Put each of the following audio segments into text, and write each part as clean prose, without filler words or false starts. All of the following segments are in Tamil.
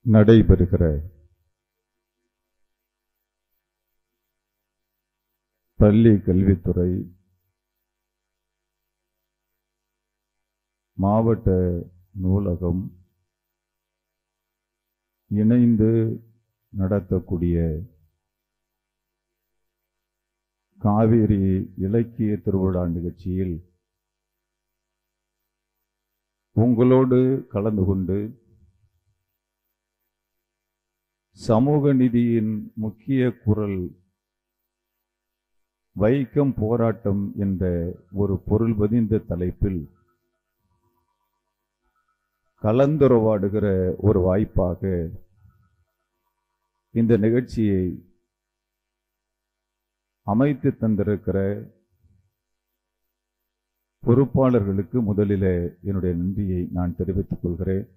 நடைபெறுகிற பள்ளி கல்வித்துறை மாவட்ட நூலகம் இணைந்து நடத்தக்கூடிய காவேரி இலக்கிய திருவிழா நிகழ்ச்சியில் உங்களோடு கலந்து கொண்டு சமூக நீதியின் முக்கிய குரல் வைக்கம் போராட்டம் என்ற ஒரு பொருள் பதிந்த தலைப்பில் கலந்துரையாடுகிற ஒரு வாய்ப்பாக இந்த நிகழ்ச்சியை அமைத்து தந்திருக்கிற பொறுப்பாளர்களுக்கு முதலில் என்னுடைய நன்றியை நான் தெரிவித்துக் கொள்கிறேன்.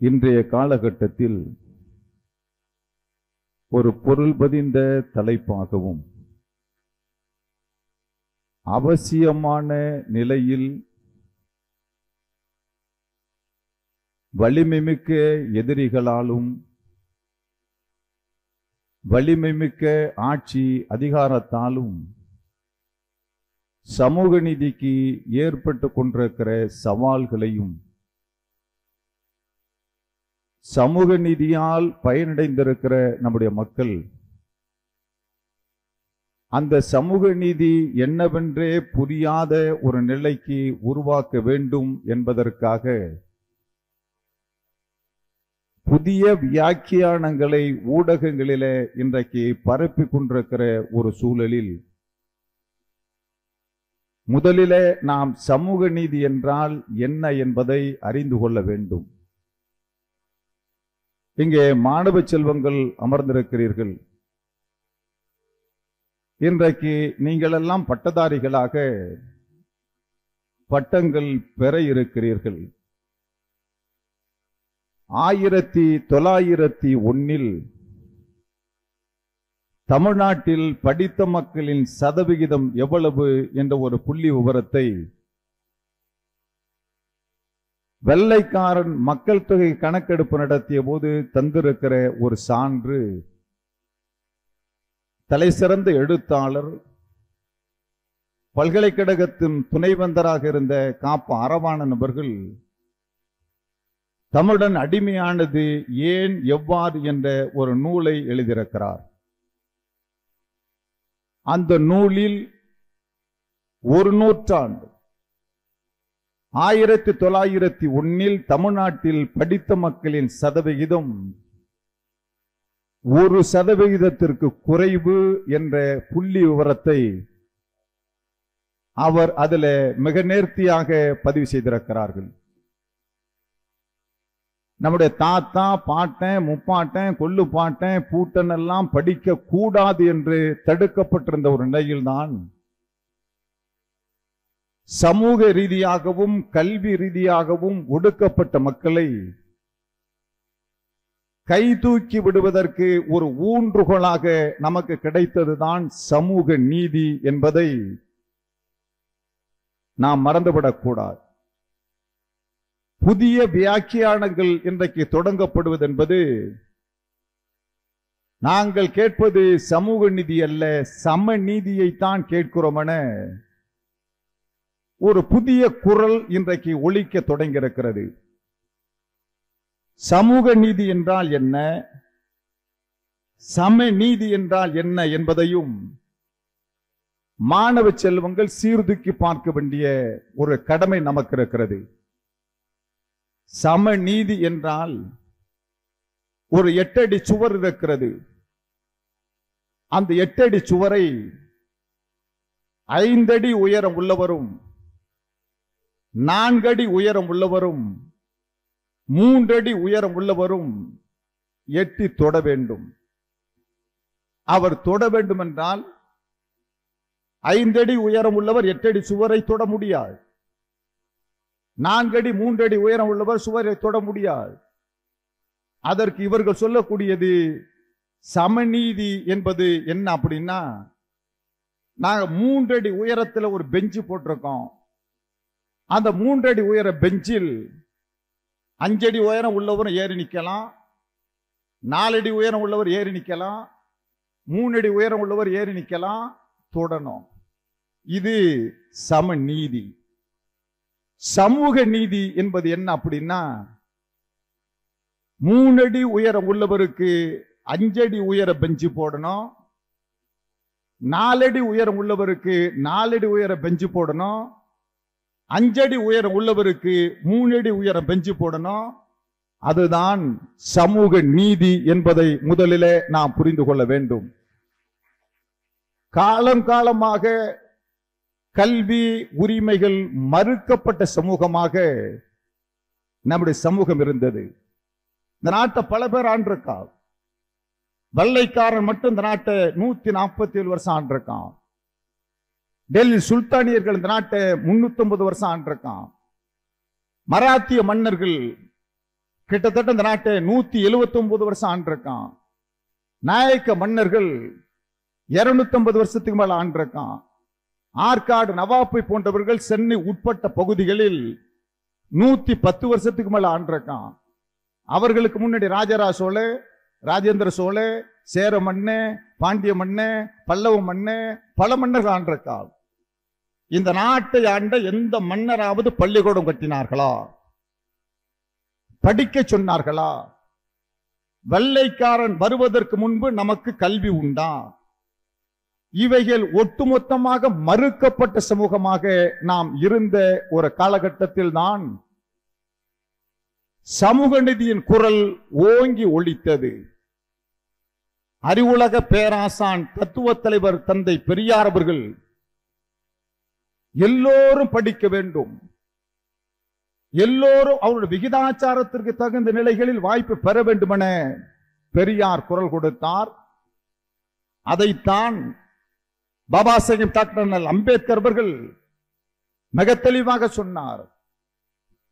இன்றைய காலகட்டத்தில் ஒரு பொருள் பதிந்த தலைப்பாகவும் அவசியமான நிலையில் வலிமைமிக்க எதிரிகளாலும் வலிமைமிக்க ஆட்சி அதிகாரத்தாலும் சமூக நீதிக்கு ஏற்பட்டு கொண்டிருக்கிற சவால்களையும் சமூக நீதியால் பயனடைந்திருக்கிற நம்முடைய மக்கள் அந்த சமூக நீதி என்னவென்றே புரியாத ஒரு நிலைக்கு உருவாக்க வேண்டும் என்பதற்காக புதிய வியாக்கியானங்களை ஊடகங்களிலே இன்றைக்கு பரப்பிக் கொண்டிருக்கிற ஒரு சூழலில் முதலிலே நாம் சமூக நீதி என்றால் என்ன என்பதை அறிந்து கொள்ள வேண்டும். இங்கே மாணவ செல்வங்கள் அமர்ந்திருக்கிறீர்கள். இன்றைக்கு நீங்கள் எல்லாம் பட்டதாரிகளாக பட்டங்கள் பெற இருக்கிறீர்கள். 1901 தமிழ்நாட்டில் படித்த மக்களின் சதவிகிதம் எவ்வளவு என்ற ஒரு புள்ளி விவரத்தை வெள்ளைக்காரன் மக்கள் தொகை கணக்கெடுப்பு நடத்திய போது தந்திருக்கிற ஒரு சான்று தலைசிறந்த எழுத்தாளர் பல்கலைக்கழகத்தின் துணைவேந்தராக இருந்த காப்ப அரவாணன் அவர்கள் தமிழன் அடிமையானது ஏன் எவ்வாறு என்ற ஒரு நூலை எழுதியிருக்கிறார். அந்த நூலில் ஒரு நூற்றாண்டு 1901 தமிழ்நாட்டில் படித்த மக்களின் சதவிகிதம் 1% குறைவு என்ற புள்ளி விவரத்தை அவர் அதில் மிக நேர்த்தியாக பதிவு செய்திருக்கிறார்கள். நம்முடைய தாத்தா பாட்டன் முப்பாட்டன் கொள்ளு பாட்டன் பூட்டன் எல்லாம் படிக்க கூடாது என்று தடுக்கப்பட்டிருந்த ஒரு நிலையில்தான் சமூக ரீதியாகவும் கல்வி ரீதியாகவும் ஒடுக்கப்பட்ட மக்களை கை தூக்கி விடுவதற்கு ஒரு ஊன்றுகோலாக நமக்கு கிடைத்ததுதான் சமூக நீதி என்பதை நாம் மறந்துவிடக்கூடாது. புதிய வியாக்கியானங்கள் இன்றைக்கு தொடங்கப்படுவது என்பது நாங்கள் கேட்பது சமூக நீதி அல்ல, சம நீதியைத்தான் கேட்கிறோம் என ஒரு புதிய குரல் இன்றைக்கு ஒலிக்க தொடங்கியிருக்கிறது. சமூக நீதி என்றால் என்ன, சம நீதி என்றால் என்ன என்பதையும் மாணவ செல்வங்கள் சீர்தூக்கி பார்க்க வேண்டிய ஒரு கடமை நமக்கு இருக்கிறது. சம நீதி என்றால் ஒரு 8 அடி சுவர் இருக்கிறது. அந்த 8 அடி சுவரை 5 அடி உயரம் உள்ளவரும் 4 அடி உயரம் உள்ளவரும் 3 அடி உயரம் உள்ளவரும் எட்டி தொட வேண்டும். அவர் தொட வேண்டும் என்றால் 5 அடி உயரம் உள்ளவர் 8 அடி சுவரை தொட முடியாது. 4 அடி 3 அடி உயரம் உள்ளவர் சுவரை தொட முடியாது. அதற்கு இவர்கள் சொல்லக்கூடியது சமநீதி என்பது என்ன அப்படின்னா, நாங்க 3 அடி உயரத்தில் ஒரு பெஞ்சு போட்டிருக்கோம். அந்த 3 அடி உயர பெஞ்சில் 5 அடி உயரம் உள்ளவரும் ஏறி நிக்கலாம், 4 அடி உயரம் உள்ளவர் ஏறி நிக்கலாம், 3 அடி உயரம் உள்ளவர் ஏறி நிக்கலாம், தொடணும். இது சமநீதி. சமூக நீதி என்பது என்ன அப்படின்னா, 3 அடி உயரம் உள்ளவருக்கு 5 அடி உயர பெஞ்சு போடணும், 4 அடி உயரம் உள்ளவருக்கு 4 அடி உயர பெஞ்சு போடணும், 5 அடி உயரம் உள்ளவருக்கு 3 அடி உயரம் பெஞ்சு போடணும். அதுதான் சமூக நீதி என்பதை முதலிலே நாம் புரிந்து கொள்ள வேண்டும். காலம் காலமாக கல்வி உரிமைகள் மறுக்கப்பட்ட சமூகமாக நம்முடைய சமூகம் இருந்தது. இந்த நாட்டை பல பேர் ஆண்டிருக்கான். வெள்ளைக்காரன் மட்டும் இந்த நாட்டை 147 வருஷம் ஆண்டிருக்கான். டெல்லி சுல்தானியர்கள் இந்த நாட்டை 350 வருஷம் ஆண்டிருக்கான். மராத்திய மன்னர்கள் கிட்டத்தட்ட இந்த நாட்டை 179 வருஷம் ஆண்டிருக்கான். நாயக்க மன்னர்கள் 250 வருஷத்துக்கு மேல ஆண்டிருக்கான். ஆற்காடு நவாப்பை போன்றவர்கள் சென்னை உட்பட்ட பகுதிகளில் 110 வருஷத்துக்கு மேல ஆண்டிருக்கான். அவர்களுக்கு முன்னாடி ராஜராஜ சோழ, ராஜேந்திர சோழ, சேர மண்ணு, பாண்டிய மண்ணு, பல்லவ மண்ணு, பல மன்னர்கள் ஆண்டிருக்கான். இந்த நாட்டை ஆண்ட எந்த மன்னராவது பள்ளிக்கூடம் கட்டினார்களா? படிக்க சொன்னார்களா? வெள்ளைக்காரன் வருவதற்கு முன்பு நமக்கு கல்வி உண்டா? இவைகள் ஒட்டுமொத்தமாக மறுக்கப்பட்ட சமூகமாக நாம் இருந்த ஒரு காலகட்டத்தில் தான் சமூக நீதியின் குரல் ஓங்கி ஒலித்தது. அறிவுலக பேராசான் தத்துவ தலைவர் தந்தை பெரியார் அவர்கள் எல்லோரும் படிக்க வேண்டும், எல்லோரும் அவருடைய விகிதாச்சாரத்திற்கு தகுந்த நிலைகளில் வாய்ப்பு பெற வேண்டும் என பெரியார் குரல் கொடுத்தார். அதைத்தான் பாபா சாஹேப் டாக்டர் அம்பேத்கர் அவர்கள் மிக தெளிவாக சொன்னார்.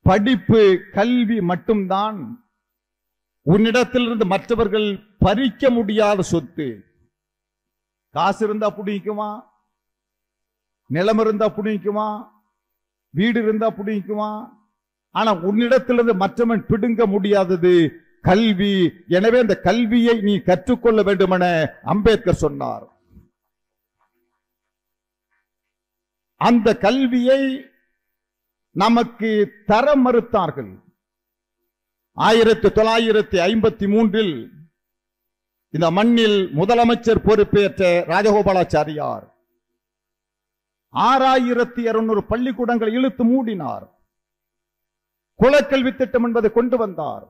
படிப்பு, கல்வி மட்டும்தான் உன்னிடத்திலிருந்து மற்றவர்கள் பறிக்க முடியாத சொத்து. காசு இருந்தா பிடிக்குமா, நிலம் இருந்தா பிடிக்குமா, வீடு இருந்தா பிடிக்குமா, ஆனா உன்னிடத்திலிருந்து மற்றவன் பிடுங்க முடியாதது கல்வி. எனவே அந்த கல்வியை நீ கற்றுக்கொள்ள வேண்டும் என அம்பேத்கர் சொன்னார். அந்த கல்வியை நமக்கு தர மறுத்தார்கள். 1953 இந்த மண்ணில் முதலமைச்சர் பொறுப்பேற்ற ராஜகோபாலாச்சாரியார் 6200 பள்ளிக்கூடங்களை இழுத்து மூடினார். குலக்கல்வி திட்டம் என்பதை கொண்டு வந்தார்.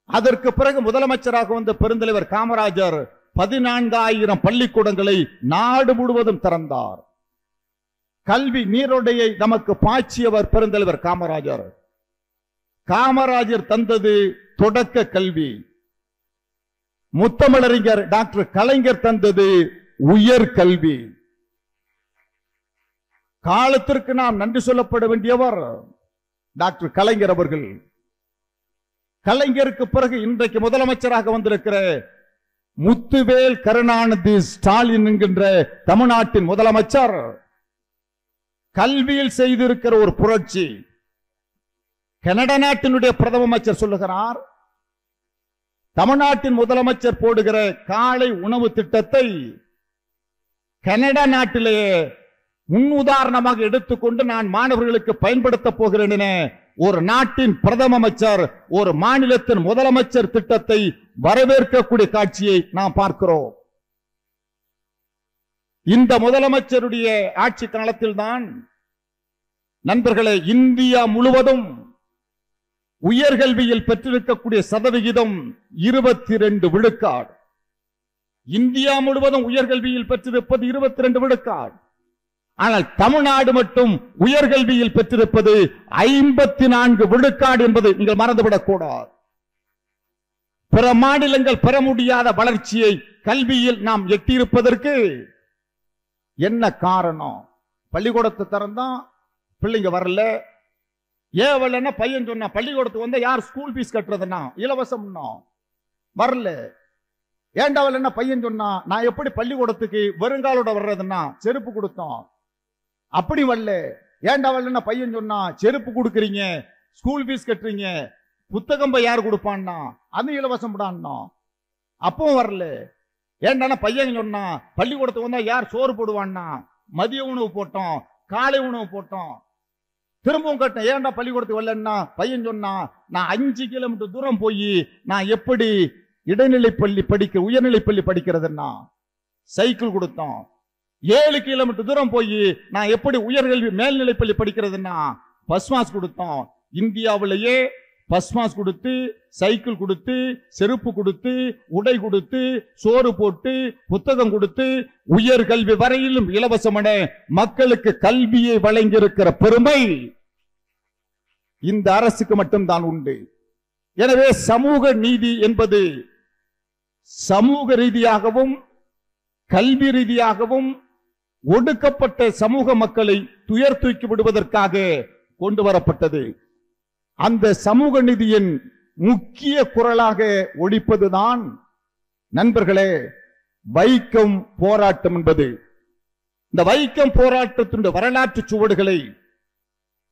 அதற்கு பிறகு முதலமைச்சராக வந்த பெருந்தலைவர் காமராஜர் 14000 பள்ளிக்கூடங்களை நாடு முழுவதும் திறந்தார். கல்வி நீரோடையை நமக்கு பாய்ச்சியவர் பெருந்தலைவர் காமராஜர். காமராஜர் தந்தது தொடக்க கல்வி. முத்தமிழறிஞர் டாக்டர் கலைஞர் தந்தது உயர் கல்வி. காலத்திற்கு நாம் நன்றி சொல்லப்பட வேண்டியவர் டாக்டர் கலைஞர் அவர்கள். கலைஞருக்கு பிறகு இன்றைக்கு முதலமைச்சராக வந்திருக்கிற முத்துவேல் கருணாநிதி ஸ்டாலின் என்கின்ற தமிழ்நாட்டின் முதலமைச்சர் கல்வியில் செய்திருக்கிற ஒரு புரட்சி. கனடா நாட்டினுடைய பிரதம அமைச்சர் சொல்லுகிறார், தமிழ்நாட்டின் முதலமைச்சர் போடுகிற காலை உணவு திட்டத்தை கனடா நாட்டிலேயே முன்னுதாரணமாக எடுத்துக்கொண்டு நான் மாணவர்களுக்கு பயன்படுத்த போகிறேன் என ஒரு நாட்டின் பிரதம அமைச்சர் ஒரு மாநிலத்தின் முதலமைச்சர் திட்டத்தை வரவேற்கக்கூடிய காட்சியை நாம் பார்க்கிறோம். இந்த முதலமைச்சருடைய ஆட்சி காலத்தில் தான் நண்பர்களே, இந்தியா முழுவதும் உயர்கல்வியில் பெற்றிருக்கக்கூடிய சதவிகிதம் 22 விழுக்காடு. இந்தியா முழுவதும் உயர்கல்வியில் பெற்றிருப்பது 22 விழுக்காடு. ஆனால் தமிழ்நாடு மட்டும் உயர்கல்வியில் பெற்றிருப்பது 54 விழுக்காடு என்பதை நீங்கள் மறந்துவிடக் கூடாது. பிற மாநிலங்கள் பெற முடியாத வளர்ச்சியை கல்வியில் நாம் எட்டியிருப்பதற்கு என்ன காரணம்? பள்ளிக்கூடத்தை திறந்தா பிள்ளைங்க வரல. ஏன் வரலன்னா பையன் சொன்னா பள்ளிக்கூடத்துக்கு வந்தா யார் ஸ்கூல் ஃபீஸ் கட்டுறதுன்னா இலவசம் வரல. ஏண்டா வரலன்னா பையன் சொன்னா நான் எப்படி பள்ளிக்கூடத்துக்கு வருங்காலோட வர்றதுன்னா செருப்பு கொடுத்தோம். அப்படி வரல. ஏண்டா வரலன்னா பையன் சொன்னா செருப்பு கொடுக்குறீங்க ஸ்கூல் ஃபீஸ் கட்டுறீங்க, புத்தகம் போய் யார் கொடுப்பான்னா அது இலவசம் படான்னா அப்பவும் வரல. ஏன்டானா பையன் சொன்னா பள்ளிக்கூடத்துக்கு வந்தா யார் சோறு போடுவான்னா மதிய உணவு போட்டோம், காலை உணவு போட்டோம், திரும்பவும் கட்டணும். ஏன்டா பள்ளிக்கூடத்துக்கு வரலன்னா பையன் சொன்னா நான் 5 கிலோமீட்டர் தூரம் போய் நான் எப்படி இடைநிலை பள்ளி படிக்க உயர்நிலை பள்ளி படிக்கிறதுன்னா சைக்கிள் கொடுத்தோம். 7 கிலோமீட்டர் தூரம் போய் நான் எப்படி உயர்கல்வி மேல்நிலை பள்ளி படிக்கிறதுன்னா பஸ் மாஸ் கொடுத்தோம். இந்தியாவிலேயே பஸ் மாஸ் கொடுத்து, சைக்கிள் கொடுத்து, செருப்பு கொடுத்து, உடை கொடுத்து, சோறு போட்டு, புத்தகம் கொடுத்து, உயர்கல்வி வரையிலும் இலவசமான மக்களுக்கு கல்வியை வழங்கியிருக்கிற பெருமை இந்த அரசுக்கு மட்டும்தான் உண்டு. எனவே சமூக நீதி என்பது சமூக ரீதியாகவும் கல்வி ரீதியாகவும் ஒடுக்கப்பட்ட சமூக மக்களை துயர் தூக்கி விடுவதற்காக கொண்டு வரப்பட்டது. அந்த சமூக நீதியின் முக்கிய குரலாக ஒலிப்பதுதான் நண்பர்களே வைக்கம் போராட்டம் என்பது. இந்த வைக்கம் போராட்டத்தின் வரலாற்று சுவடுகளை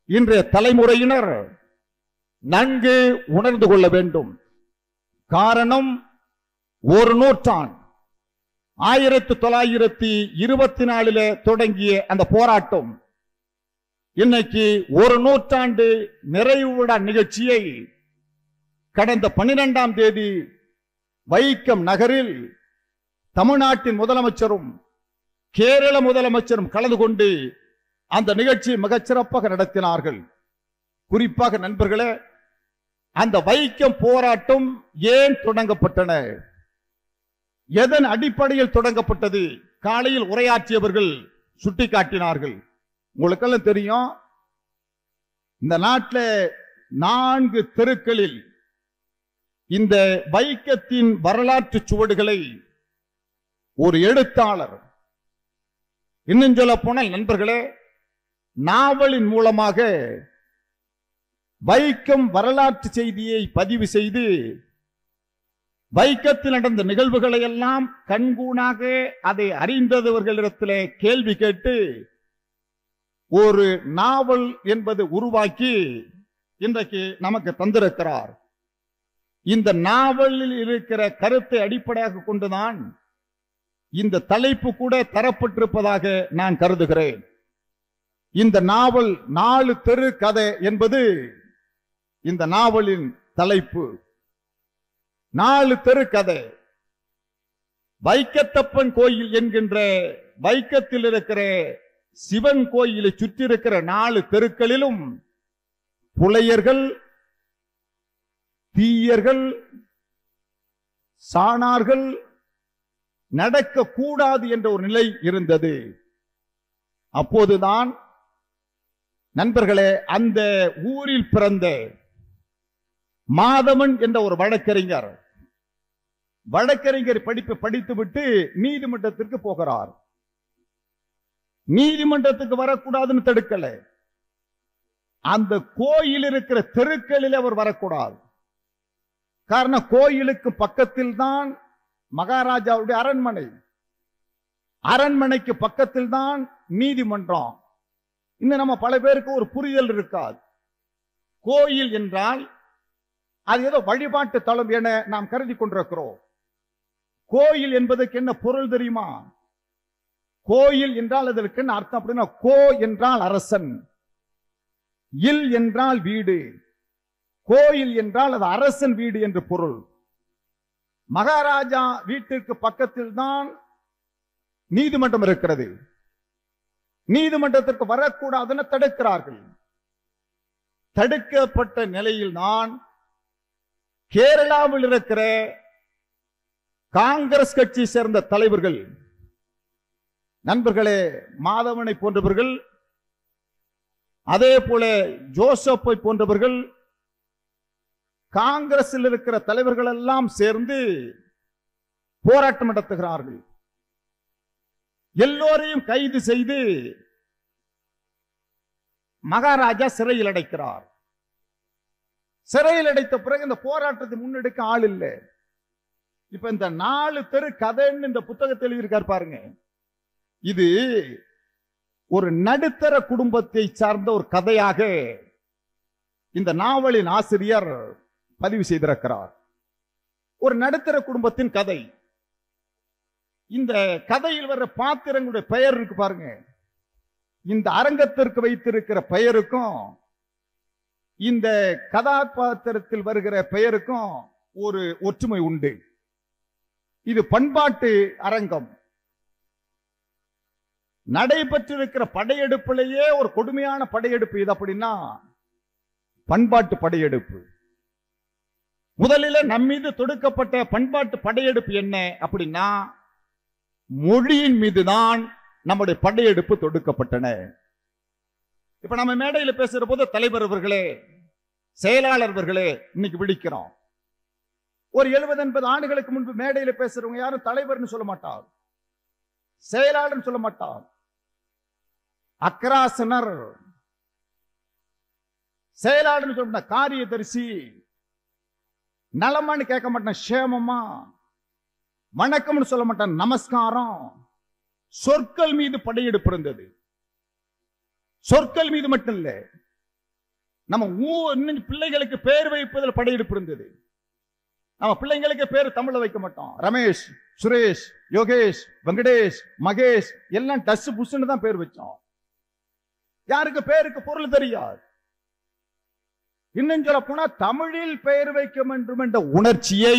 இன்றைய தலைமுறையினர் நன்கு உணர்ந்து கொள்ள வேண்டும். காரணம், ஒரு நூற்றாண்டு 1924 தொடங்கிய அந்த போராட்டம் இன்னைக்கு ஒரு நூற்றாண்டு நிறைவு விழா நிகழ்ச்சியை கடந்த 12ஆம் தேதி வைக்கம் நகரில் தமிழ்நாட்டின் முதலமைச்சரும் கேரள முதலமைச்சரும் கலந்து கொண்டு அந்த நிகழ்ச்சியை மிகச்சிறப்பாக நடத்தினார்கள். குறிப்பாக நண்பர்களே, அந்த வைக்கம் போராட்டம் ஏன் தொடங்கப்பட்டன, எதன் அடிப்படையில் தொடங்கப்பட்டது, காலையில் உரையாற்றியவர்கள் சுட்டிக்காட்டினார்கள். உங்களுக்கெல்லாம் தெரியும், இந்த நாட்டில் 4 தெருக்களில் இந்த வைக்கத்தின் வரலாற்று சுவடுகளை ஒரு எழுத்தாளர், இன்னும் சொல்ல போனால் நண்பர்களே, நாவலின் மூலமாக வைக்கம் வரலாற்று செய்தியை பதிவு செய்து வைக்கத்தில் நடந்த நிகழ்வுகளை எல்லாம் கண்கூணாக அதை அறிந்தவர்களிடத்திலே கேள்வி கேட்டு ஒரு நாவல் என்பது உருவாக்கி இன்றைக்கு நமக்கு தந்திருக்கிறார். இந்த நாவலில் இருக்கிற கருத்தை அடிப்படையாக கொண்டுதான் இந்த தலைப்பு கூட தரப்பட்டிருப்பதாக நான் கருதுகிறேன். இந்த நாவல் 4 தெரு கதை என்பது இந்த நாவலின் தலைப்பு. 4 தெரு கதை. வைக்கத்தப்பன் கோயில் என்கின்ற வைக்கத்தில் இருக்கிற சிவன் கோயிலை சுற்றி இருக்கிற 4 தெருக்களிலும் புலையர்கள், தீயர்கள், சாணார்கள் நடக்க கூடாது என்ற ஒரு நிலை இருந்தது. அப்போதுதான் நண்பர்களே, அந்த ஊரில் பிறந்த மாதவன் என்ற ஒரு வழக்கறிஞர் படிப்பு படித்துவிட்டு நீதிமன்றத்திற்கு போகிறார். நீதிமன்றத்துக்கு வரக்கூடாதுன்னு தடுக்கல, அந்த கோயில் இருக்கிற தெருக்களில் அவர் வரக்கூடாது. காரணம், கோயிலுக்கு பக்கத்தில் தான் மகாராஜாவுடைய அரண்மனை, அரண்மனைக்கு பக்கத்தில் தான் நீதிமன்றம். இன்னும் நம்ம பல பேருக்கு ஒரு புரிதல் இருக்காது. கோயில் என்றால் அது ஏதோ வழிபாட்டு தலம் என நாம் கருதி கொண்டிருக்கிறோம். கோயில் என்பதற்கு என்ன பொருள் தெரியுமா? கோயில் என்றால் அதற்கு என்ன அர்த்தம் அப்படின்னா, கோ என்றால் அரசன், இல் என்றால் வீடு, கோயில் என்றால் அது அரசன் வீடு என்று பொருள். மகாராஜா வீட்டிற்கு பக்கத்தில் தான் நீதிமன்றம் இருக்கிறது. நீதிமன்றத்திற்கு வரக்கூடாதுன்னு தடுக்கிறார்கள். தடுக்கப்பட்ட நிலையில் தான் கேரளாவில் இருக்கிற காங்கிரஸ் கட்சி சேர்ந்த தலைவர்கள், நண்பர்களே, மாதவனை போன்றவர்கள், அதே போல ஜோசப்பை போன்றவர்கள், காங்கிரஸில் இருக்கிற தலைவர்கள் எல்லாம் சேர்ந்து போராட்டம் நடத்துகிறார்கள். எல்லோரையும் கைது செய்து மகாராஜா சிறையில் அடைக்கிறார். சிறையில் அடைத்த பிறகு இந்த போராட்டத்தை முன்னெடுக்க ஆள் இல்லை. இப்ப இந்த 4 தெரு கதைன்னு இந்த புத்தகத்தில் எழுதியிருக்கார் பாருங்க. இது ஒரு நடுத்தர குடும்பத்தை சார்ந்த ஒரு கதையாக இந்த நாவலின் ஆசிரியர் பதிவு செய்திருக்கிறார். ஒரு நடுத்தர குடும்பத்தின் கதை. இந்த கதையில் வர்ற பாத்திரங்களுடைய பெயர் இருக்கு பாருங்க. இந்த அரங்கத்திற்கு வைத்திருக்கிற பெயருக்கும் இந்த கதாபாத்திரத்தில் வருகிற பெயருக்கும் ஒரு ஒற்றுமை உண்டு. இது பண்பாட்டு அரங்கம். நடைபெற்றிருக்கிற படையெடுப்பிலேயே ஒரு கொடுமையான படையெடுப்பு இது. அப்படின்னா பண்பாட்டு படையெடுப்பு. முதலில் நம்மீது தொடுக்கப்பட்ட பண்பாட்டு படையெடுப்பு என்ன அப்படின்னா, மொழியின் மீதுதான் நம்முடைய படையெடுப்பு தொடுக்கப்பட்டன. இப்ப நம்ம மேடையில் பேசுற போது தலைவர் அவர்களே, செயலாளர் அவர்களே இன்னைக்கு விழிக்கிறோம். ஒரு 70-80 ஆண்டுகளுக்கு முன்பு மேடையில் பேசுறவங்க யாரும் தலைவர்னு சொல்ல மாட்டார், செயலாளர் சொல்ல மாட்டார். அக்ராசனர் செயலாளர் சொல்ல, காரியதரிசி நலமான்னு கேட்க மாட்டான், சேமமா வணக்கம்னு சொல்ல மாட்டான், நமஸ்காரம். சொற்கள் மீது படையெடுப்பு இருந்தது. சொற்கள் மீது மட்டும் இல்ல, நம்ம பிள்ளைகளுக்கு பேர் வைப்பதில் படையெடுப்பு இருந்தது. நம்ம பிள்ளைங்களுக்கு பேர் தமிழ்ல வைக்க மாட்டோம். ரமேஷ், சுரேஷ், யோகேஷ், வெங்கடேஷ், மகேஷ் எல்லாம் டஸ் புஷ்னு தான் பேர் வச்சோம். யாருக்கு பேருக்கு பொருள் தெரியாது. இன்னும் சொல்ல போனா தமிழில் பெயர் வைக்க வேண்டும் என்ற உணர்ச்சியை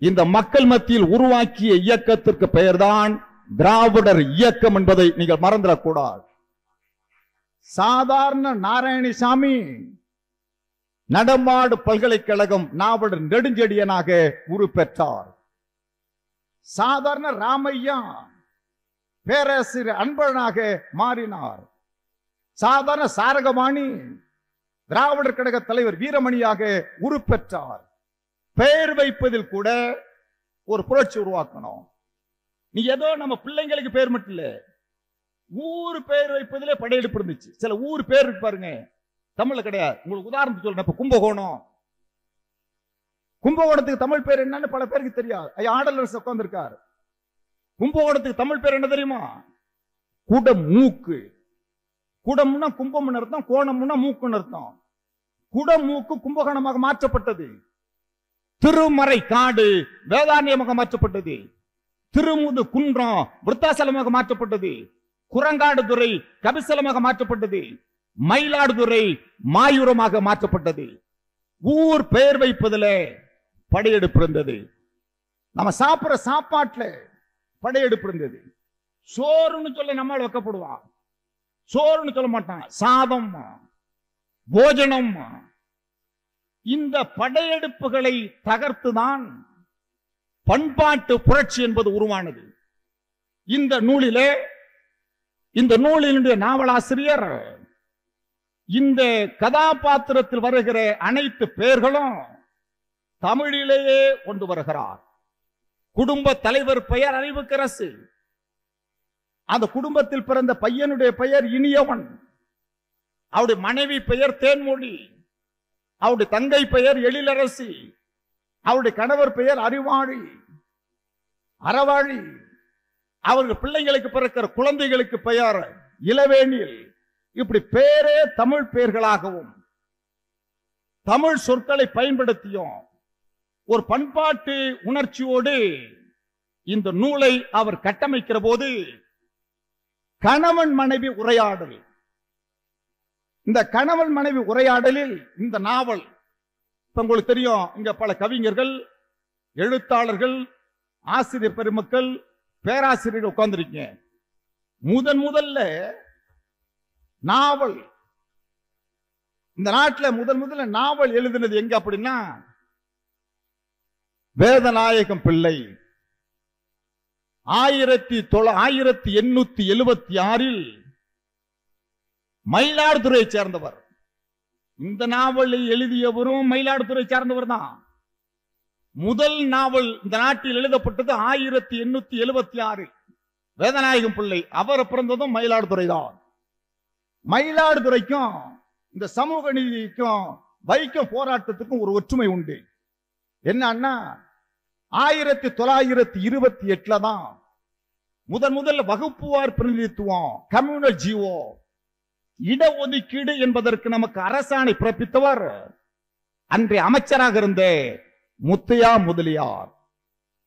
இந்த மக்கள் மத்தியில் உருவாக்கிய இயக்கத்திற்கு பெயர்தான் திராவிடர் இயக்கம் என்பதை நீங்கள் மறந்துடக்கூடாது. சாதாரண நாராயணசாமி நடமாடு பல்கலைக்கழகம் நாவலர் நெடுஞ்செழியனாக உருப்பெற்றார். சாதாரண ராமையா பேராசிரியர் அன்பழனாக மாறினார். சாதாரண சாரகபாணி திராவிடர் கழக தலைவர் வீரமணியாக உருப்பெற்றார். பெயர் வைப்பதில் கூட ஒரு புரட்சி உருவாக்கணும். நீ ஏதோ நம்ம பிள்ளைங்களுக்கு பேர் மட்டும் இல்ல, ஊர் பெயர் வைப்பதிலே படையெடுப்பு இருந்துச்சு. சில ஊர் பேர் இருக்கு பாருங்க, தமிழ்ல கிடையாது. உங்களுக்கு உதாரணத்துக்கு சொல்றேன். இப்ப கும்பகோணம், கும்பகோணத்துக்கு தமிழ் பேர் என்னன்னு பல பேருக்கு தெரியாது. ஆடலரசு உட்கார்ந்திருக்காரு. கும்பகோணத்துக்கு தமிழ் பேர் என்ன தெரியுமா? குடமூக்கு. குடம்னா கும்பம்னு அர்த்தம், கோணம்னா மூக்குன்னு அர்த்தம். குடமூக்கு கும்பகோணமாக மாற்றப்பட்டது. திருமறை காடு வேதாரண்யமாக மாற்றப்பட்டது. திருமுது குன்றம் விருத்தாசலமாக மாற்றப்பட்டது. குரங்காடுதுறை கபிசலமாக மாற்றப்பட்டது. மயிலாடுதுறை மாயூரமாக மாற்றப்பட்டது. ஊர் பெயர் வைப்பதில் படையெடுப்பு இருந்தது. நம்ம சாப்பிடுற சாப்பாட்டுல படையெடுப்பு இருந்தது. சோறுன்னு சொல்ல நம்மால் வைக்கப்படுவான், சோறுன்னு சொல்ல மாட்டான், சாதம், போஜனம். இந்த படையெடுப்புகளை தகர்த்துதான் பண்பாட்டு புரட்சி என்பது உருவானது. இந்த நூலிலே, இந்த நூலினுடைய நாவலாசிரியர் இந்த கதாபாத்திரத்தில் வருகிற அனைத்து பெயர்களும் தமிழிலேயே கொண்டு வருகிறார். குடும்ப தலைவர் பெயர் அறிவுக்கரசு. அந்த குடும்பத்தில் பிறந்த பையனுடைய பெயர் இனியவன். அவருடைய மனைவி பெயர் தேன்மொழி. அவருடைய தங்கை பெயர் எழிலரசி. அவருடைய கணவர் பெயர் அறிவாளி, அறவாளி. அவர்கள் பிள்ளைகளுக்கு பிறக்கிற குழந்தைகளுக்கு பெயர் இளவேணில். இப்படி பேரே தமிழ் பெயர்களாகவும் தமிழ் சொற்களை பயன்படுத்தியும் ஒரு பண்பாட்டு உணர்ச்சியோடு இந்த நூலை அவர் கட்டமைக்கிற போது கணவன் மனைவி உரையாடல், இந்த கணவன் மனைவி உரையாடலில் இந்த நாவல், உங்களுக்கு தெரியும், இங்க பல கவிஞர்கள், எழுத்தாளர்கள், ஆசிரியர் பெருமக்கள், பேராசிரியர்கள் உட்கார்ந்திருக்கீங்க. முதல்ல நாவல், இந்த நாட்டில் முதல்ல நாவல் எழுதினது எங்க அப்படின்னா வேதநாயகம் பிள்ளை 1876 மயிலாடுதுறையை சேர்ந்தவர். இந்த நாவலை எழுதியவரும் மயிலாடுதுறை சார்ந்தவர் தான். முதல் நாவல் இந்த நாட்டில் எழுதப்பட்டது 1876. வேதநாயகம் பிள்ளை அவர் பிறந்ததும் மயிலாடுதுறை தான். மயிலாடுதுறைக்கும் இந்த சமூக நீதிக்கும் வைக்கம் போராட்டத்துக்கும் ஒரு ஒற்றுமை உண்டு. என்னன்னா 1928 தான் முதல்ல வகுப்புவார் பிரதிநிதித்துவம், கம்யூனல் ஜீவோ இடஒதுக்கீடு என்பதற்கு நமக்கு அரசாணை பிறப்பித்தவர் அன்றைய அமைச்சராக இருந்த முத்தையா முதலியார்.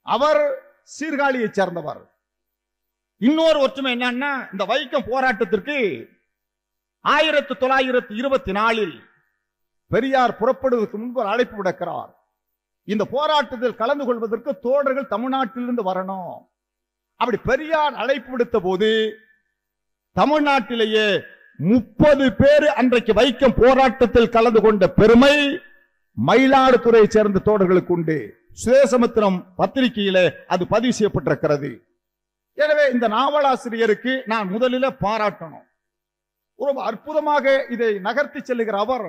அவர் சீர்காழியை சேர்ந்தவர். இன்னொரு ஒற்றுமை என்னன்னா, இந்த வைக்கம் போராட்டத்திற்கு 1924 பெரியார் புறப்படுவதற்கு முன்பு ஒரு அழைப்பு விடுக்கிறார். இந்த போராட்டத்தில் கலந்து கொள்வதற்கு தோழர்கள் தமிழ்நாட்டிலிருந்து வரணும். அப்படி பெரியார் அழைப்பு விடுத்த போது தமிழ்நாட்டிலேயே 30 பேர் அன்றைக்கு வைக்கம் போராட்டத்தில் கலந்து கொண்ட பெருமை மயிலாடுதுறையை சேர்ந்த தோழர்களுக்கு உண்டு. சுதேசமித்திரம் பத்திரிகையிலே அது பதிவு செய்யப்பட்டிருக்கிறது. எனவே இந்த நாவலாசிரியருக்கு நான் முதலில் பாராட்டணும். ரொம்ப அற்புதமாக இதை நகர்த்தி செல்லுகிற அவர்,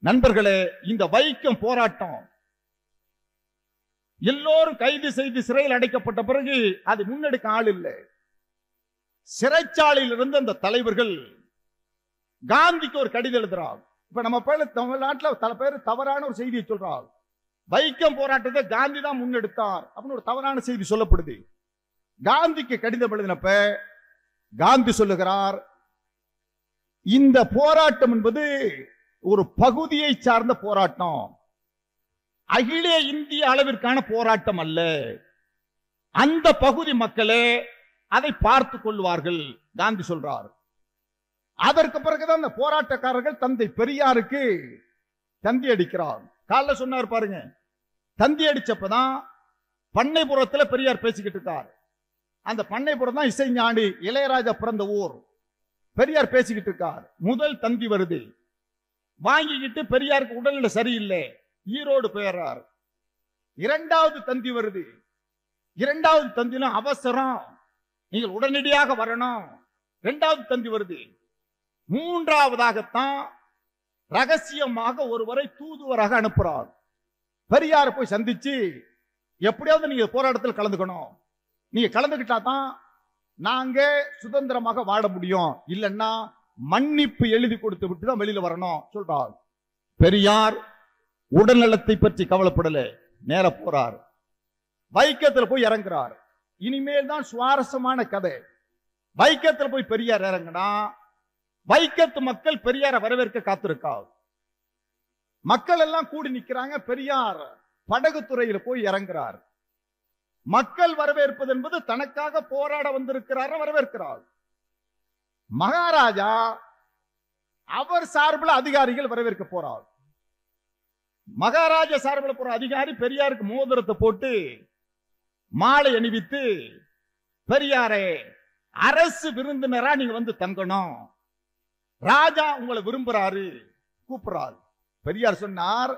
நண்பர்களே, இந்த வைக்கம் போராட்டம் எல்லோரும் கைது செய்து சிறையில் அடைக்கப்பட்ட பிறகு அது முன்னெடுக்க ஆள் இல்லை. சிறைச்சாலையில் இருந்து அந்த தலைவர்கள் காந்திக்கு ஒரு கடிதம் எழுதுறாங்க. இப்ப நம்ம தமிழ்நாட்டில் பல பேர் தவறான ஒரு செய்தியை சொல்றாங்க. வைக்கம் போராட்டத்தை காந்தி தான் முன்னெடுத்தார் அப்படின்னு ஒரு தவறான செய்தி சொல்லப்படுது. காந்திக்கு கடிதம் எழுதினப்ப காந்தி சொல்லுகிறார், இந்த போராட்டம் என்பது ஒரு பகுதியை சார்ந்த போராட்டம், அகில இந்திய அளவிற்கான போராட்டம் அல்ல. அந்த பகுதி மக்களே அதை பார்த்து கொள்வார்கள் காந்தி சொல்றார். அதற்கு பிறகுதான் அந்த போராட்டக்காரர்கள் தந்தை பெரியாருக்கு தந்தி அடிக்கிறார். காலைல சொன்னார் பாருங்க, தந்தி அடிச்சப்பதான் பண்ணைபுரத்தில் பெரியார் பேசிக்கிட்டு இருக்கார். அந்த பண்ணைபுரம் தான் இசைஞானி இளையராஜா பிறந்த ஊர். பெரியார் பேசிக்கிட்டு இருக்கார். முதல் தந்தி வருது, வாங்கிக்கிட்டு பெரியாருக்கு உடல்நிலை சரியில்லை, ஈரோடு போயிடுறார். இரண்டாவது தந்தி வருது. இரண்டாவது தந்திலும் அவசரம், நீங்கள் உடனடியாக வரணும். இரண்டாவது தந்தி வருது. மூன்றாவதாகத்தான் ரகசியமாக ஒருவரை தூதுவராக அனுப்புறார். பெரியார போய் சந்திச்சு, எப்படியாவது நீங்க போராட்டத்தில் கலந்துக்கணும், நீங்க கலந்துக்கிட்டா தான் நாங்க சுதந்திரமாக வாழ முடியும், இல்லைன்னா மன்னிப்பு எழுதி கொடுத்து விட்டு தான் வெளியில வரணும் சொல்றார். பெரியார் உடல்நலத்தை பற்றி கவலைப்படல, நேர போறார். வைக்கத்தில் போய் இறங்குறார். இனிமேல் தான் சுவாரஸ்யமான கதை. வைக்கத்தில் போய் பெரியார் இறங்கினா வைக்கத்து மக்கள் பெரியார வரவேற்க காத்திருக்கார். மக்கள் எல்லாம் கூடி நிக்கிறாங்க. பெரியார் படகுத்துறையில போய் இறங்குறார். மக்கள் வரவேற்பது என்பது தனக்காக போராட வந்திருக்கிறார், வரவேற்கிறார். மகாராஜா அவர் சார்பில் அதிகாரிகள் வரவேற்க போறார். மகாராஜா சார்பில் போற அதிகாரி பெரியாருக்கு மோதிரத்தை போட்டு மாலை அணிவித்து, பெரியாரே அரசு விருந்தினரா நீங்க வந்து தங்கணும், ராஜா உங்களை விரும்புறாரு கூப்பிடுறாரு. பெரியார் சொன்னார்,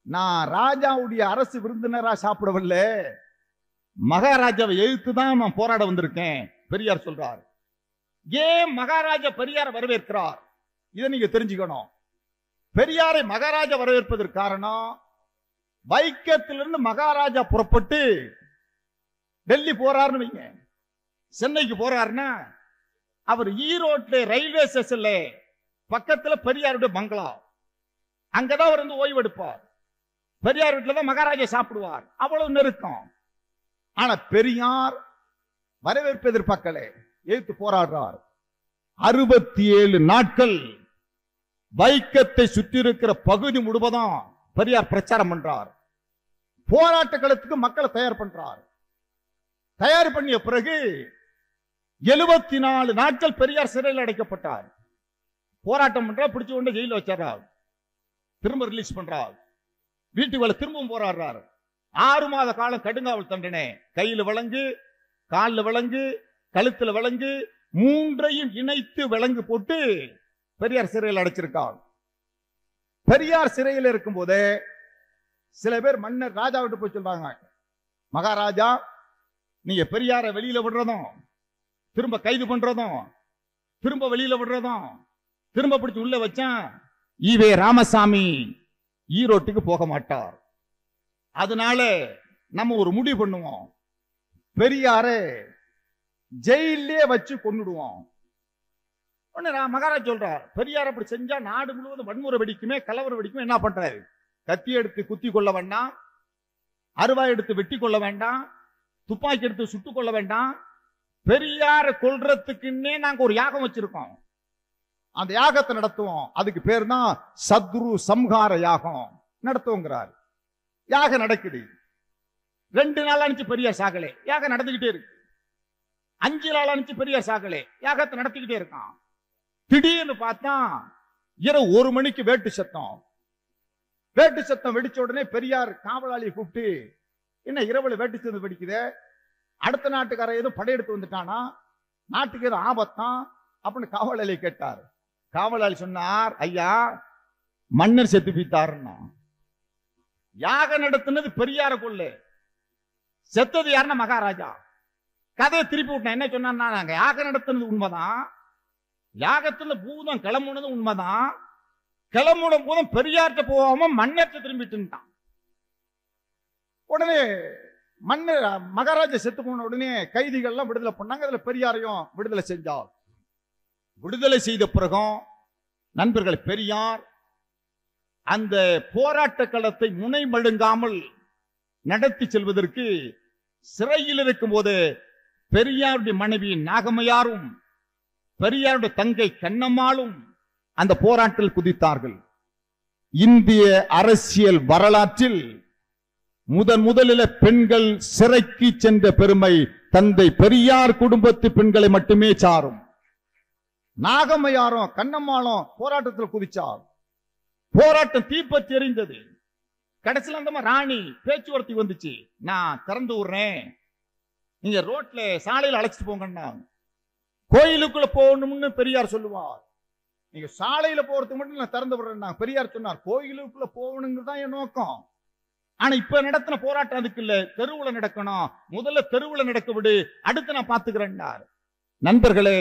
நான் ராஜாவுடைய அரசு விருந்தினரா சாப்பிடவில்லை, மகாராஜாவை எதிர்த்து தான் நான் போராட வந்திருக்கேன். பெரியார் சொல்றார். ஏன் மகாராஜா பெரியாரை வரவேற்கிறார் இதை நீங்க தெரிஞ்சுக்கணும். பெரியாரை மகாராஜா வரவேற்பதற்கு காரணம், வைக்கத்திலிருந்து மகாராஜா புறப்பட்டு டெல்லி போறாருன்னு வைங்க, சென்னைக்கு போறாருன்னா அவர் ஈரோட்ல ரயில்வே ஸ்டேஷன்ல பக்கத்துல பெரியாருடைய பங்களா, அங்கதான் அவர் வந்து ஓய்வு எடுப்பார். பெரியார் வீட்டுல தான் மகாராஜா சாப்பிடுவார். அவ்வளவு நெருக்கம். ஆனா பெரியார் வரவேற்பு எதிர்பார்க்கலே, எதிர்த்து போராடுறார். 67 நாட்கள் வைக்கத்தை சுற்றி இருக்கிற பகுதி முழுவதும் பெரியார் பிரச்சாரம் பண்றார். போராட்ட களத்துக்கு மக்களை தயார் பண்றார். தயார் பண்ணிய பிறகு 74 நாட்கள் பெரியார் சிறையில் அடைக்கப்பட்டார். போராட்டம் பண்றா, பிடிச்சு கொண்டு ஜெயில வச்சார், திரும்ப ரிலீஸ் பண்றார், வீட்டுக்கு திரும்பவும் போராடுறார். 6 மாத காலம் கடுங்காவல் தண்டனை, கையில விலங்கு, காலில் விலங்கு, கழுத்துல விலங்கு, மூன்றையும் இணைத்து விலங்கு போட்டு பெரியார் சிறையில் அடைச்சிருக்கார். பெரியார் சிறையில் இருக்கும் போது சில பேர் மன்னர் ராஜா விட்டு போய் சொல்றாங்க, மகாராஜா நீங்க பெரியார வெளியில விடுறதும், திரும்ப கைது பண்றதும், திரும்ப வெளியில விடுறதும், திரும்ப பிடிச்சு உள்ள வச்சா ஈவே ராமசாமி ஈரோட்டுக்கு போக மாட்டார். அதனால நம்ம ஒரு முடிவு பண்ணுவோம், பெரியார ஜெயிலே வச்சு கொண்டுடுவோம். மகாராஜ் சொல்றார், பெரியார் அப்படி செஞ்சா நாடு முழுவதும் வன்முறை வெடிக்குமே, கலவரம் வெடிக்குமே. என்ன பண்றாரு, கத்தி எடுத்து குத்தி கொள்ள வேண்டாம், அருவாய் எடுத்து வெட்டி கொள்ள வேண்டாம், துப்பாக்கி எடுத்து சுட்டுக் கொள்ள வேண்டாம், பெரியார கொல்றதுக்குன்னே நாங்க ஒரு யாகம் வச்சிருக்கோம். அந்த யாகத்தை நடத்துவோம். அதுக்கு பேர் தான் சத்ரு சம்ஹார யாகம் நடத்துவோங்கிறார். யாகம் நடக்குது. 2 நாள் அனுப்பிச்சு பெரியார் சாகலே, யாகம் நடந்துகிட்டே இருக்கு. 5 நாள் அனுப்பிச்சு பெரியார் சாகலே, யாகத்தை நடத்திக்கிட்டே இருக்கான். திடீர்னு பார்த்தா இரவு 1 மணிக்கு வேட்டு சத்தம். வேட்டு சத்தம் வெடிச்ச உடனே பெரியார் காவலாளியை கூப்பிட்டு, என்ன இரவுல வேட்டு சத்தம் வெடிக்குது, அடுத்த நாட்டுக்கார ஏதோ படையெடுத்து வந்துட்டானா, நாட்டுக்கு ஏதோ ஆபத்தான் அப்படின்னு காவலாளி கேட்டார். காவலாளி சொன்னார், ஐயா மன்னர் செத்து பீத்தாருன்னா. யாகம் நடத்துனது பெரியார கொள்ளு, செத்தது யாருன்னா மகாராஜா. கதையை திருப்பி விட்டேன். என்ன சொன்னா, நாங்க யாகம் நடத்துனது உண்மைதான், யாகத்துல பூதம் கிளம்புனது உண்மைதான், கிளம்புன பூதம் பெரியார்ட்ட போகாம மன்னர்ட்ட திரும்பிட்டுட்டான். உடனே மன்னர் மகாராஜா செத்து போன உடனே கைதிகள்லாம் விடுதலை பண்ணாங்க. அதுல பெரியாரையும் விடுதலை செஞ்சார். விடுதலை செய்த பிறகும் நண்பர்கள், பெரியார் அந்த போராட்ட களத்தை முனை மழுங்காமல் நடத்தி செல்வதற்கு சிறையில் இருக்கும் போது பெரியாருடைய மனைவி நாகம்மையாரும் பெரியாருடைய தங்கை கண்ணம்மாளும் அந்த போராட்டத்தில் குதித்தார்கள். இந்திய அரசியல் வரலாற்றில் முதலில் பெண்கள் சிறைக்கு சென்ற பெருமை தந்தை பெரியார் குடும்பத்து பெண்களை மட்டுமே சாரும். நாகம்மையாரும் கண்ணம்மாளும் போராட்டத்தில் குதிச்சார். போராட்டம் தீப்பற்றி எரிந்தது. கடைசியில் அந்த ராணி பேச்சுவார்த்தை வந்துச்சு, நான் திறந்து விடுறேன், நீங்க ரோட்ல சாலையில் அழைச்சிட்டு போங்கன்னா. கோயிலுக்குள்ள போகணும்னு பெரியார் சொல்லுவார், நீங்க சாலையில போறதுக்கு மட்டும் நான் திறந்து விடுறேன். பெரியார் சொன்னார், கோயிலுக்குள்ள போகணுங்கிறது தான் என் நோக்கம். ஆனா இப்ப நடத்தின போராட்டம் அதுக்கு இல்ல, தெருவுல நடக்கணும், முதல்ல தெருவுல நடக்க விடு, அடுத்து நான் பாத்துக்கிறேன். நண்பர்களே,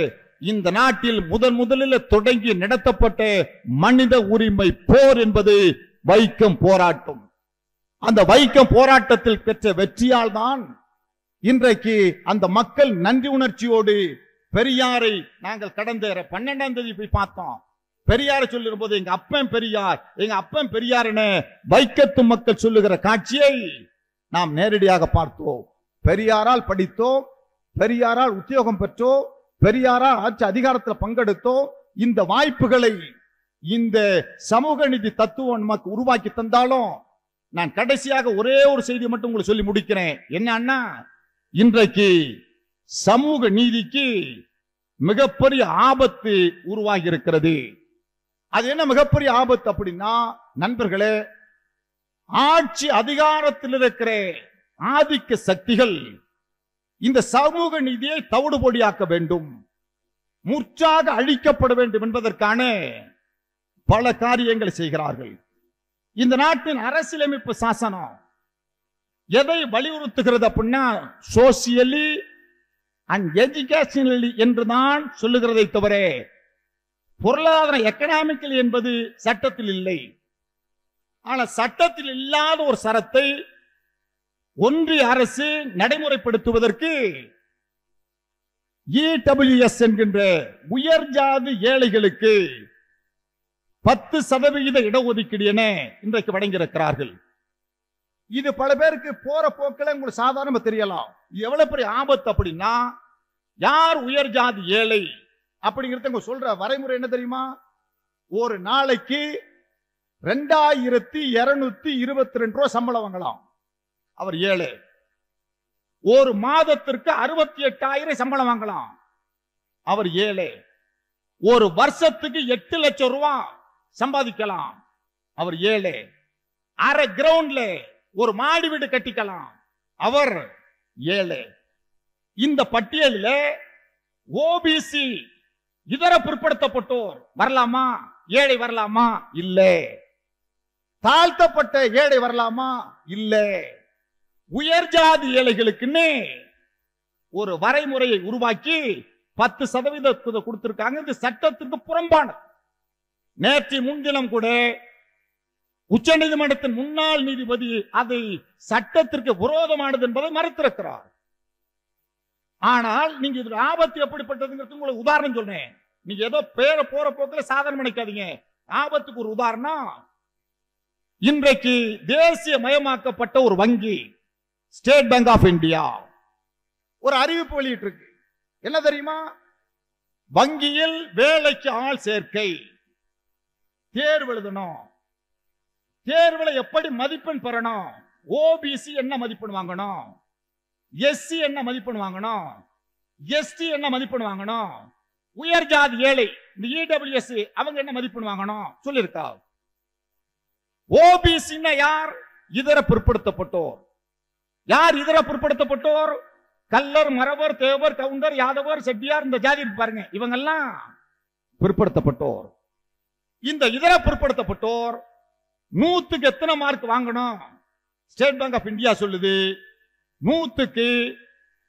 இந்த நாட்டில் முதலில் தொடங்கி நடத்தப்பட்ட மனித உரிமை போர் என்பது வைக்கம் போராட்டம். அந்த வைக்கம் போராட்டத்தில் பெற்ற வெற்றியால் தான் இன்றைக்கு அந்த மக்கள் நன்றி உணர்ச்சியோடு பெரியாரை நாங்கள் கடந்த 12ஆம் தேதி போய் பார்த்தோம். பெரியாரை சொல்லுற போது எங்க அப்பன் பெரியார், எங்க அப்பன் பெரியார் என வைக்கத்து மக்கள் சொல்லுகிற காட்சியை நாம் நேரடியாக பார்த்தோம். பெரியாரால் படித்தோம், பெரியாரால் உத்தியோகம் பெற்றோம், பெரியாரால் ஆட்சி அதிகாரத்தில் பங்கெடுத்தோம். இந்த வாய்ப்புகளை இந்த சமூக நீதி தத்துவம் நமக்கு உருவாக்கி தந்தாலும், நான் கடைசியாக ஒரே ஒரு செய்தி மட்டும் உங்களுக்கு சொல்லி முடிக்கிறேன். என்னன்னா, இன்றைக்கு சமூக நீதிக்கு மிகப்பெரிய ஆபத்து உருவாகி இருக்கிறது. அது என்ன மிகப்பெரிய ஆபத்து அப்படின்னா, நண்பர்களே, ஆட்சி அதிகாரத்தில் இருக்கிற ஆதிக்க சக்திகள் இந்த சமூக நீதியை தவிடுபொடியாக்க வேண்டும், முற்றாக அழிக்கப்பட வேண்டும் என்பதற்கான பல காரியங்களை செய்கிறார்கள். இந்த நாட்டின் அரசியலமைப்பு சாசனம் எதை வலியுறுத்துகிறது அப்படின்னா, சோசியலி அண்ட் எஜுகேஷனலி என்றுதான் சொல்லுகிறதை தவிர பொருளாதார எக்கனாமிக்கல் என்பது சட்டத்தில் இல்லை. ஆனால் சட்டத்தில் இல்லாத ஒரு சரத்தை ஒன்றிய அரசு நடைமுறைப்படுத்துவதற்கு EWS என்கின்ற உயர் ஜாதி ஏழைகளுக்கு 10% இடஒதுக்கீடு என இன்றைக்கு வழங்கியிருக்கிறார்கள். இது பல பேருக்கு போற போக்கில் உங்களுக்கு சாதாரணமா தெரியலாம். எவ்வளவு பெரிய ஆபத்து அப்படின்னா, யார் உயர் ஜாதி ஏழை அப்படிங்கிறத சொல்ற வரைமுறை என்ன தெரியுமா? ஒரு நாளைக்கு 2222 ரூபாய் சம்பளம் வாங்கலாம், அவர் ஏழை. ஒரு மாதத்திற்கு 68,000 சம்பளம் வாங்கலாம், அவர் ஏழை. ஒரு வருஷத்துக்கு 8 லட்சம் ரூபாய் சம்பாதிக்கலாம், அவர் ஏழை. அரை கிரவுண்ட்ல ஒரு மாடி வீடு கட்டிக்கலாம், அவர் ஏழை. இந்த பட்டியலில் ஓபிசி இதர பிற்படுத்தப்பட்டோர் வரலாமா? ஏழை வரலாமா? இல்ல. தாழ்த்தப்பட்ட ஏழை வரலாமா? இல்ல. உயர் ஜாதி ஏழைகளுக்குன்னு ஒரு வரைமுறையை உருவாக்கி 10% கொடுத்திருக்காங்க. இந்த சட்டத்திற்கு புறம்பானது. நேற்று முன்தினம் கூட உச்ச நீதிமன்றத்தின் முன்னாள் நீதிபதி அதை சட்டத்திற்கு விரோதமானது என்பதை மறுத்திருக்கிறார். ஆனால் நீங்க இதுல ஆபத்து எப்படிப்பட்டதுங்கிறது உங்களுக்கு உதாரணம் சொல்றேன். நீங்க ஏதோ பேரை போற போக்கில் சாதனை நினைக்காதீங்க. ஆபத்துக்கு ஒரு உதாரணம், இன்றைக்கு தேசிய மயமாக்கப்பட்ட ஒரு வங்கி ஸ்டேட் பேங்க் ஆஃப் இந்தியா ஒரு அறிவிப்பு வெளியிட்டு இருக்கு. என்ன தெரியுமா? வங்கியில் வேலைக்கு ஆள் சேர்க்கை, தேர்வு எழுதணும். தேர்வுல எப்படி மதிப்பெண் பெறணும்? ஓபிசி என்ன மதிப்பெண் வாங்கணும், எஸ்சி என்ன மதிப்பெண் வாங்கணும், எஸ்டி என்ன மதிப்பெண் வாங்கணும், உயர் ஜாதி ஏழை இந்த இடபிள்யூஎஸ் அவங்க என்ன மதிப்பெண் வாங்கணும் சொல்லிருக்கா. ஓபிசி யார்? இதர பிற்படுத்தப்பட்டோர். யார் இதர பிற்படுத்தப்பட்டோர்? கல்லர், மரவர், தேவர், கவுண்டர், யாதவர், செட்டியார், இந்த ஜாதி பாருங்க, இவங்கெல்லாம் பிற்படுத்தப்பட்டோர். இந்த இதர பிற்படுத்தப்பட்டோர் 100க்கு எத்தனை மார்க் வாங்கணும்? ஸ்டேட் பேங்க் ஆஃப் இந்தியா சொல்லுது 100க்கு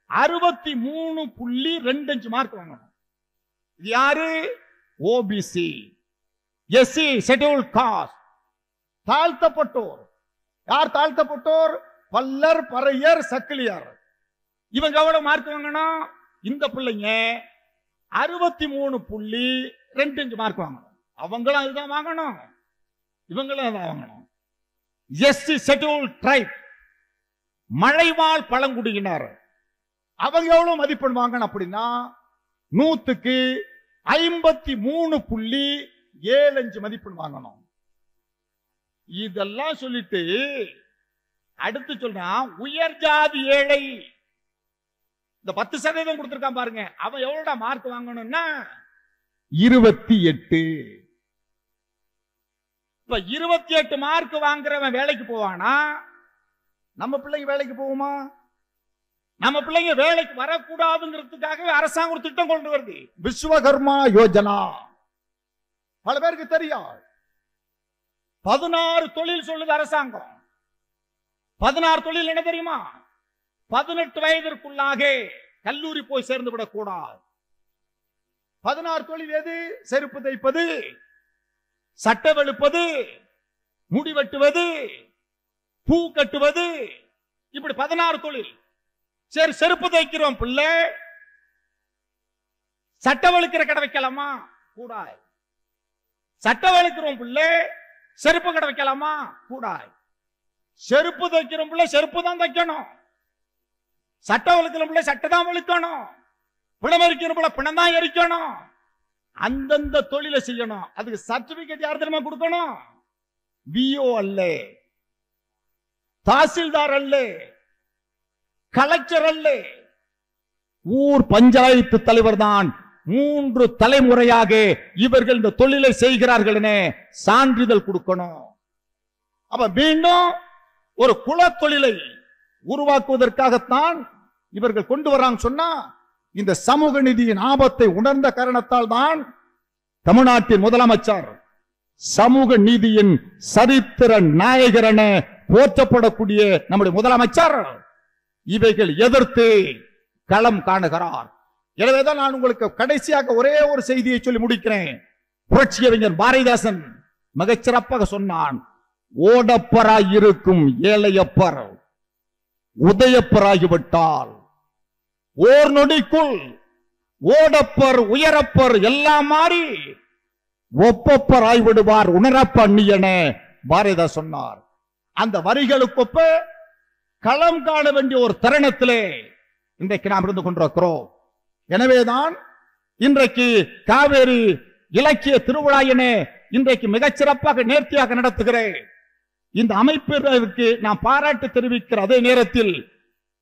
63.25 மார்க் வாங்கணும். இது யாரு? ஓபிசி. எஸ்சி ஷெட்யூல்ட் காஸ்ட், தாழ்த்தப்பட்டோர். யார் தாழ்த்தப்பட்டோர்? பல்லர், பறையர், சக்கிலியர். இவங்க எவ்வளவு மார்க் வாங்கணும்? இந்த பிள்ளைங்க 63.25 மார்க் வாங்கணும். அவங்களும் அதுதான் வாங்கணும், இவங்களும் அதான் வாங்கணும். எஸ்சி ஷெட்யூல் ட்ரைப், மலைவாழ் பழங்குடியினர், அவங்க எவ்வளவு மதிப்பெண் வாங்கணும் அப்படின்னா 100க்கு 53.75 மதிப்பெண் வாங்கணும். இதெல்லாம் சொல்லிட்டு அடுத்து சொல்றான் உயர் ஜாதி ஏழை. இந்த 10% கொடுத்திருக்கான் பாருங்க, அவன் எவ்வளவு மார்க் வாங்கணும்னா 28. இப்ப 28 மார்க் வாங்குறவன் வேலைக்கு போவானா? நம்ம பிள்ளைங்க வேலைக்கு போகுமா? நம்ம பிள்ளைங்க வேலைக்கு வரக்கூடாதுங்கிறதுக்காகவே அரசாங்கம் ஒரு திட்டம் கொண்டு வருது, விஸ்வகர்மா யோஜனா. பல பேருக்கு தெரியும். 16 தொழில் சொல்லுது அரசாங்கம். 16 தொழில் என்ன தெரியுமா? 18 வயதிற்குள்ளாக கல்லூரி போய் சேர்ந்து விடக்கூடாது. 16 தொழில் எது? செருப்பு தைப்பது, சட்டை வெளுப்பது, முடி வெட்டுவது, பூ கட்டுவது, இப்படி 16 தொழில். சரி, செருப்பு தைக்கிறோம் பிள்ளை, சட்டை வெளுக்கிற கடை வைக்கலாமா? கூடாது. சட்டை வெளுக்கிறோம் பிள்ளை, செருப்பு கடை வைக்கலாமா? கூடாது. செருப்பு தைக்கிறோம் பிள்ளை, செருப்பு தான் தைக்கணும். சட்டை வெளுக்கிறோம் பிள்ளை, சட்டை தான் வெளுக்கணும். பிணம் எரிக்கணும் பிள்ளை, பிணம் தான் எரிக்கணும். அந்தந்த தொழிலை செய்யணும். அதுக்கு சர்டிபிகேட் யார் தெரியுமா கொடுக்கணும்? விஓ அல்ல, தாசில்தார் அல்ல, கலெக்டர் அல்ல, ஊர் பஞ்சாயத்து தலைவர் தான் 3 தலைமுறையாக இவர்கள் இந்த தொழிலை செய்கிறார்கள் என சான்றிதழ் கொடுக்கணும். அப்ப மீண்டும் ஒரு குல தொழிலை உருவாக்குவதற்காகத்தான் இவர்கள் கொண்டு வராங்க. சொன்னா இந்த சமூக நீதியின் ஆபத்தை உணர்ந்த காரணத்தால் தான் தமிழ்நாட்டின் முதலமைச்சர் சமூக நீதியின் சரித்திர நாயகர் என போற்றப்படக்கூடிய நம்முடைய முதலமைச்சர் இவைகள் எதிர்த்து களம் காணுகிறார். எனவேதான் நான் உங்களுக்கு கடைசியாக ஒரே ஒரு செய்தியை சொல்லி முடிக்கிறேன். புரட்சியறிஞர் பாரதிதாசன் மிகச்சிறப்பாக சொன்னான், ஓடப்பராய் இருக்கும் ஏழையப்பர் உதயப்பராகிவிட்டால் ஓர் நொடிக்குள் ஓடப்பர் உயரப்பர் எல்லாம் மாறி ஒப்பப்பர் ஆய்விடுவார் உணரப்ப அந்நியன பாரதிதாசன் சொன்னார். அந்த வரிகளுக்கொப்ப களம் காண வேண்டிய ஒரு தருணத்திலே இன்றைக்கு நாம் இருந்து கொண்டிருக்கிறோம். எனவேதான் இன்றைக்கு காவேரி இலக்கிய திருவிழா என இன்றைக்கு மிகச்சிறப்பாக நேர்த்தியாக நடத்துகிறேன். இந்த அமைப்பிற்கு நாம் பாராட்டு தெரிவிக்கிற அதே நேரத்தில்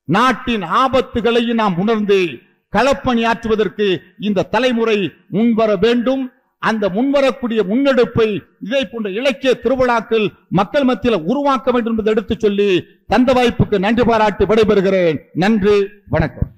நாட்டின் ஆபத்துகளையும் நாம் உணர்ந்து களப்பணியாற்றுவதற்கு இந்த தலைமுறை முன்வர வேண்டும். அந்த முன்வரக்கூடிய முன்னெடுப்பை இதை போன்ற இலக்கிய திருவிழாக்கள் மக்கள் மத்தியில் உருவாக்க வேண்டும் என்பதை எடுத்துச் சொல்லி தந்த வாய்ப்புக்கு நன்றி பாராட்டி விடைபெறுகிறேன். நன்றி, வணக்கம்.